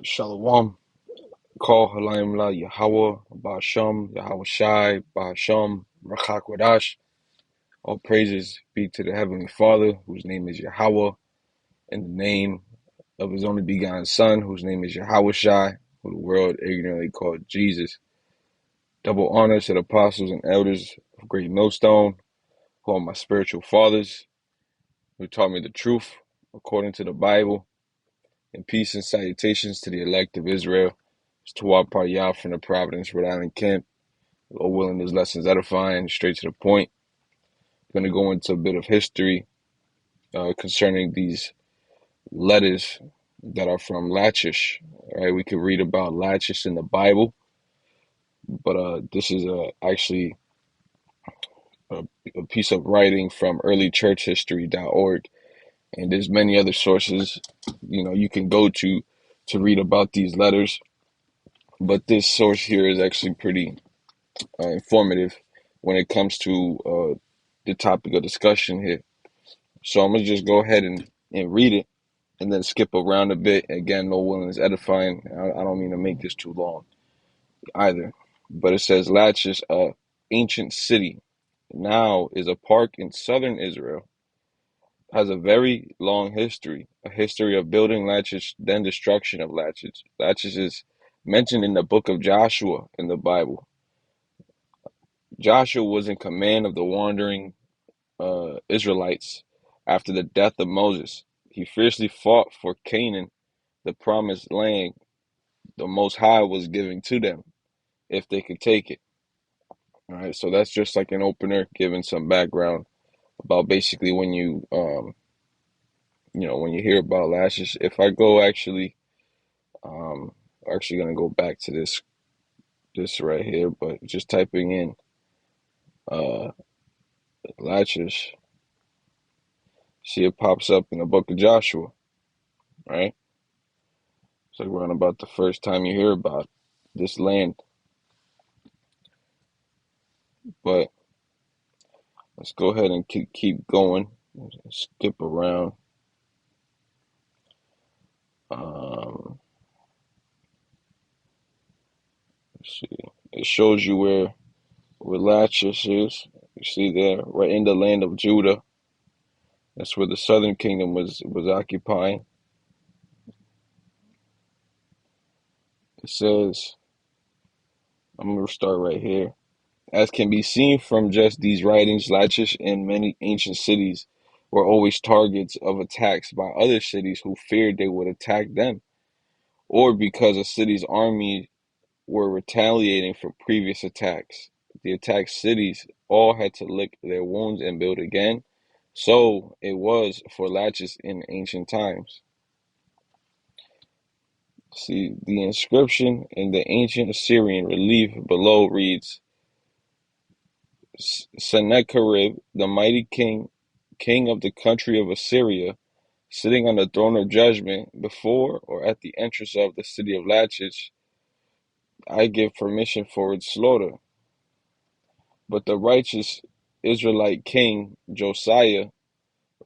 Shalom. Call Halayim La Yahweh, Ba'asham, Yahweh Shai, Ba'asham, Rachak Wadash. All praises be to the Heavenly Father, whose name is Yahweh, in the name of his only begotten Son, whose name is Yahweh Shai, who the world ignorantly called Jesus. Double honor to the apostles and elders of Great Millstone, who are my spiritual fathers, who taught me the truth according to the Bible, and peace and salutations to the elect of Israel. It's Tawab Pariyah from the Providence, Rhode Island camp. Lord willing, this lesson's edifying, straight to the point. I'm going to go into a bit of history concerning these letters that are from Lachish. Right, we could read about Lachish in the Bible, but this is actually a, a piece of writing from earlychurchhistory.org, and there's many other sources you can go to read about these letters, but this source here is actually pretty informative when it comes to the topic of discussion here. So I'm going to just go ahead and read it and then skip around a bit. Again, no willing is edifying. I don't mean to make this too long either. But it says, Lachish, a ancient city, now is a park in southern Israel, has a very long history, a history of building Lachish, then destruction of Lachish. Lachish is mentioned in the book of Joshua in the Bible. Joshua was in command of the wandering Israelites after the death of Moses. He fiercely fought for Canaan, the promised land the Most High was giving to them, if they could take it. All right, so that's just like an opener, giving some background about basically when when you hear about Lachish. If I go actually gonna go back to this right here, but just typing in uh Lachish, see it pops up in the book of Joshua, right? So we're on about the first time you hear about this land. But let's go ahead and keep going. Skip around. Um, let's see. It shows you where Lachish is. You see there, right in the land of Judah. That's where the southern kingdom was occupying. It says, I'm gonna start right here. As can be seen from just these writings, Lachish and many ancient cities were always targets of attacks by other cities who feared they would attack them, or because a city's army were retaliating for previous attacks. The attacked cities all had to lick their wounds and build again. So it was for Lachish in ancient times. See, the inscription in the ancient Assyrian relief below reads, Sennacherib, the mighty king of the country of Assyria, sitting on the throne of judgment before or at the entrance of the city of Lachish, I give permission for its slaughter. But the righteous Israelite king Josiah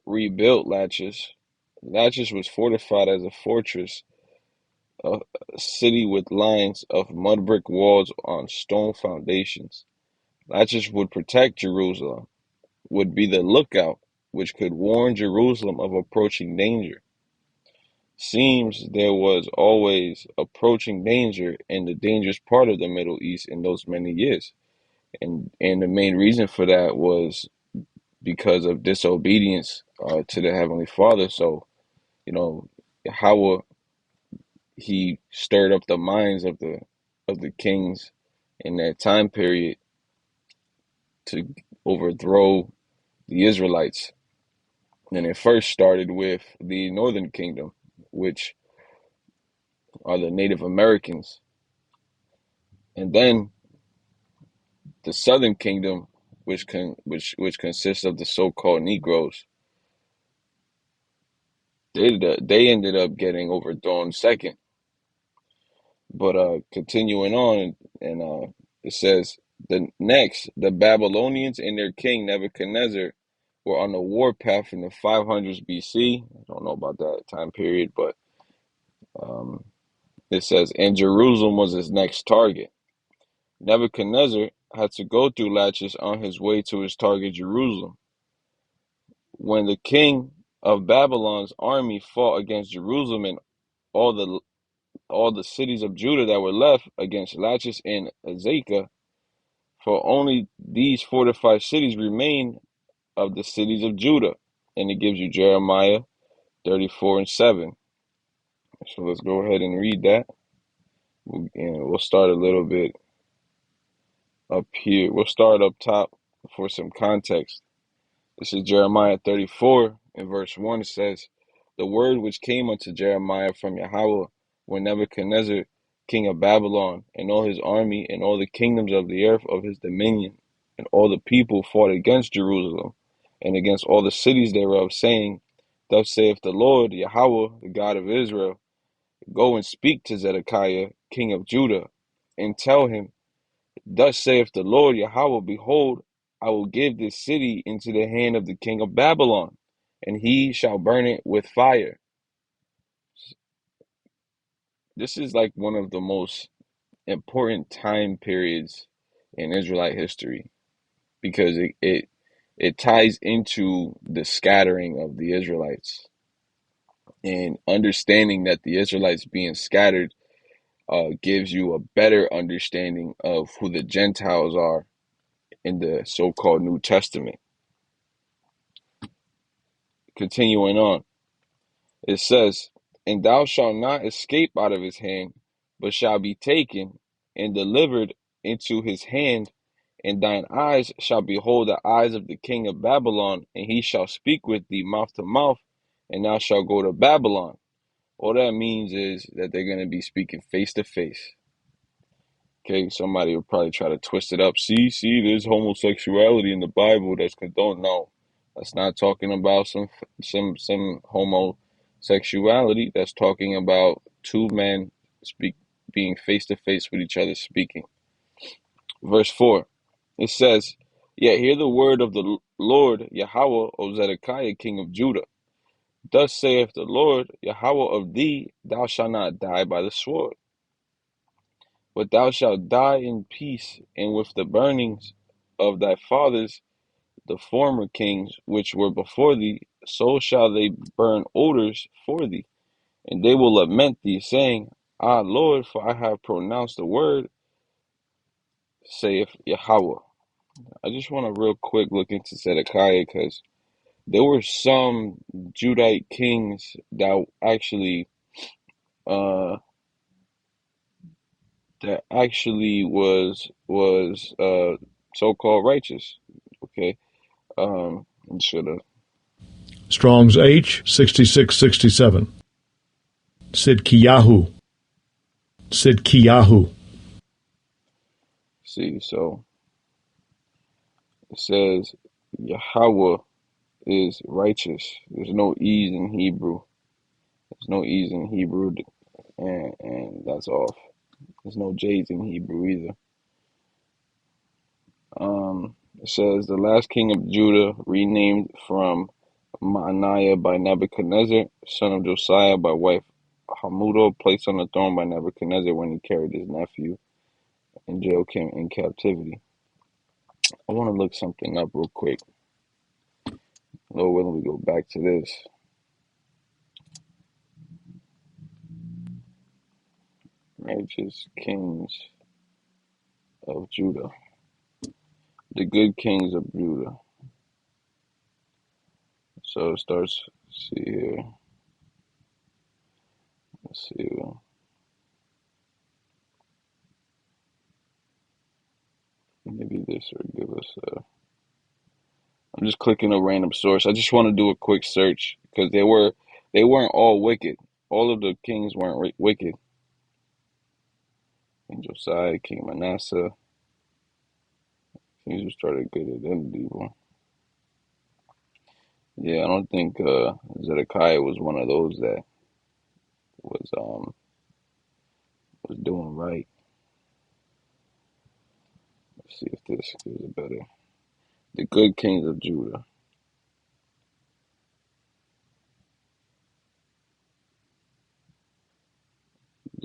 rebuilt Lachish. Lachish was fortified as a fortress, a city with lines of mud brick walls on stone foundations. Lachish would protect Jerusalem, would be the lookout which could warn Jerusalem of approaching danger. Seems there was always approaching danger in the dangerous part of the Middle East in those many years. And the main reason for that was because of disobedience to the Heavenly Father. So, Yahweh, he stirred up the minds of the kings in that time period to overthrow the Israelites. And it first started with the Northern Kingdom, which are the Native Americans. And then the Southern Kingdom, which consists of the so-called Negroes, they ended up getting overthrown second. But continuing on, and it says the Babylonians and their king Nebuchadnezzar were on the warpath in the 500s BC. I don't know about that time period, but um, It says, and Jerusalem was his next target. Nebuchadnezzar had to go through Lachish on his way to his target, Jerusalem. When the king of Babylon's army fought against Jerusalem and all the all the cities of Judah that were left against Lachish and Azekah, for only these fortified cities remain of the cities of Judah. And it gives you Jeremiah 34 and 7. So let's go ahead and read that. We'll start a little bit up here. We'll start up top for some context. This is Jeremiah 34 and verse 1. It says, the word which came unto Jeremiah from Yahweh when Nebuchadnezzar, king of Babylon, and all his army, and all the kingdoms of the earth of his dominion, and all the people fought against Jerusalem, and against all the cities thereof, saying, thus saith the Lord, Yahweh, the God of Israel, go and speak to Zedekiah, king of Judah, and tell him, thus saith the Lord Yahweh, behold, I will give this city into the hand of the king of Babylon, and he shall burn it with fire. This is like one of the most important time periods in Israelite history because it ties into the scattering of the Israelites and understanding that the Israelites being scattered gives you a better understanding of who the Gentiles are in the so-called New Testament. Continuing on, it says, and thou shalt not escape out of his hand, but shall be taken and delivered into his hand, and thine eyes shall behold the eyes of the king of Babylon, and he shall speak with thee mouth to mouth, and thou shalt go to Babylon. All that means is that they're going to be speaking face to face. Okay, somebody will probably try to twist it up. See, there's homosexuality in the Bible that's condoned. No, that's not talking about some homosexuality. That's talking about two men being face to face with each other speaking. Verse 4, it says, yet hear the word of the Lord Yahweh, O Zedekiah, king of Judah. Thus saith the Lord Yahweh of thee, thou shalt not die by the sword, but thou shalt die in peace, and with the burnings of thy fathers, the former kings which were before thee, so shall they burn odors for thee. And they will lament thee, saying, ah, Lord, for I have pronounced the word, saith Yahweh. I just want to real quick look into Zedekiah because there were some Judite kings that actually was so-called righteous. Okay. Should have. Strong's H 6667. Sidkiyahu. See, so it says Yahweh is righteous. There's no E's in Hebrew. And that's off. There's no J's in Hebrew either. It says the last king of Judah, renamed from Maaniah by Nebuchadnezzar, son of Josiah by wife Hamutal, placed on the throne by Nebuchadnezzar when he carried his nephew and Joachim in captivity. I want to look something up real quick. Lord willing, we go back to this. Righteous kings of Judah. The good kings of Judah. So it starts, see here. Let's see. Maybe this will give us a... I'm just clicking a random source. I just want to do a quick search because they weren't all wicked. All of the kings weren't wicked. King Josiah, King Manasseh. Kings who started good and then evil. Yeah, I don't think Zedekiah was one of those that was doing right. Let's see if this gives it better. The good kings of Judah.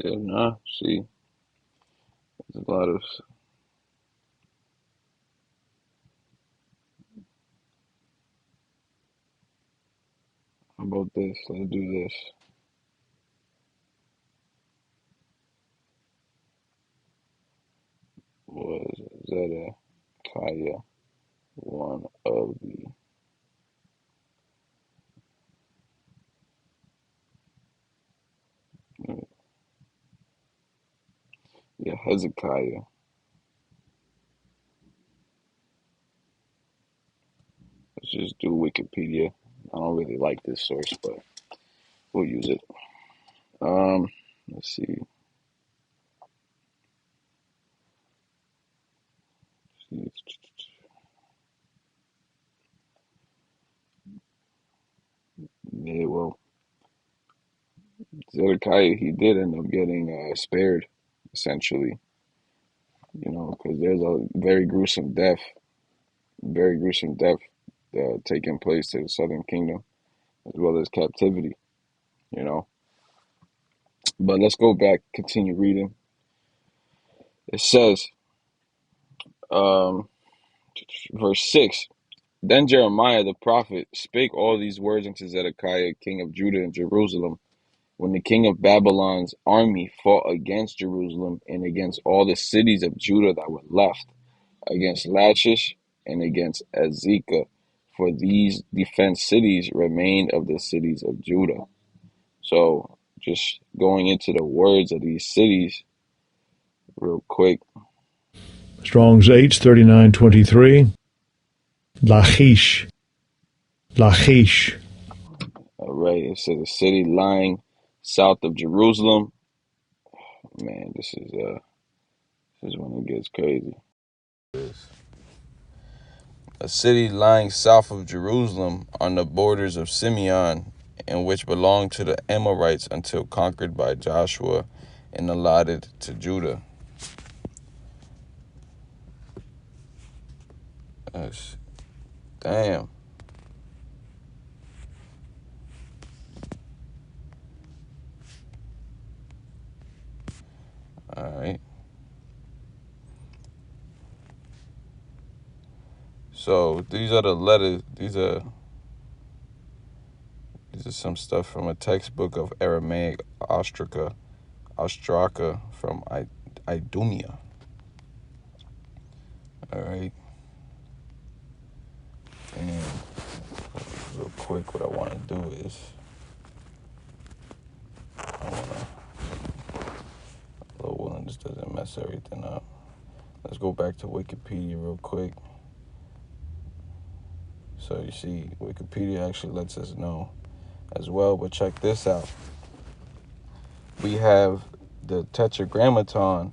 Yeah, nah. See, there's a lot of. How about this? Let's do this. Was Zedekiah one of the? Yeah, Hezekiah. Let's just do Wikipedia. I don't really like this source, but we'll use it. Um, let's see. Yeah, well, Zedekiah, he did end up getting spared, essentially, because there's a very gruesome death taking place to the southern kingdom, as well as captivity, you know. But let's go back, continue reading. It says, um, verse 6, Then Jeremiah the prophet spake all these words unto Zedekiah, king of Judah and Jerusalem, when the king of Babylon's army fought against Jerusalem and against all the cities of Judah that were left, against Lachish and against Azekah, for these defense cities remained of the cities of Judah. So, just going into the words of these cities real quick. Strong's H 3923. Lachish. Lachish. All right, it says a city lying south of Jerusalem. Man, this is when it gets crazy. A city lying south of Jerusalem on the borders of Simeon, and which belonged to the Amorites until conquered by Joshua and allotted to Judah. Damn. All right. So these are the letters. These are some stuff from a textbook of Aramaic Ostraka from Idumea. All right. And real quick, what I want to do is I want to. Low one just doesn't mess everything up. Let's go back to Wikipedia real quick. So you see, Wikipedia actually lets us know as well. But check this out. We have the Tetragrammaton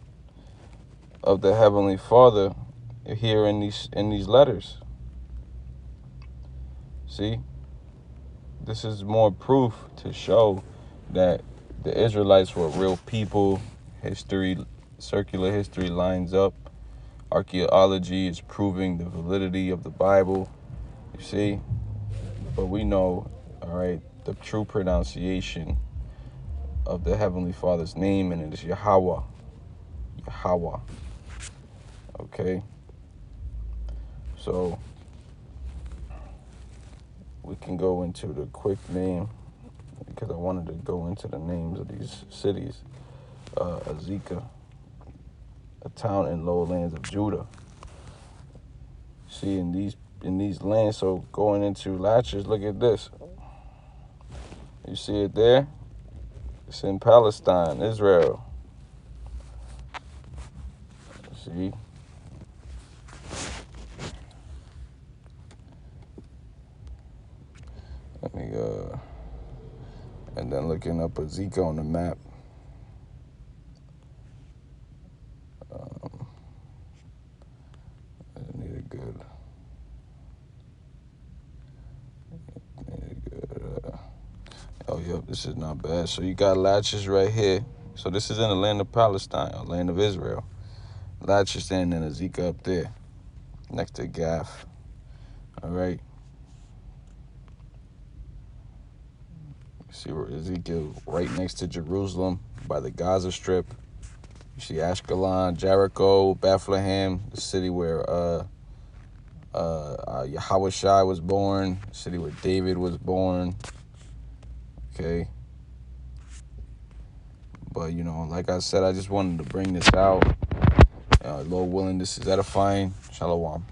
of the Heavenly Father here in these letters. See, this is more proof to show that the Israelites were real people. Circular history lines up. Archeology is proving the validity of the Bible. You see, but we know, all right, the true pronunciation of the Heavenly Father's name, and it is Yahweh. Yahweh. Okay? So, we can go into the quick name, because I wanted to go into the names of these cities. Azekah, a town in lowlands of Judah. See, in these lands, so going into Lachish, look at this. You see it there? It's in Palestine, Israel. See? Let me and then looking up Azekah on the map. I need a good. Oh, yep, this is not bad. So you got Lachish right here. So this is in the land of Palestine, or land of Israel. Lachish and then Azekah up there, next to Gath. All right. See where Ezekiel right next to Jerusalem by the Gaza Strip. You see Ashkelon, Jericho, Bethlehem, the city where Yahushua was born, the city where David was born. Okay. But, like I said, I just wanted to bring this out. Lord willing, this is edifying. Shalom.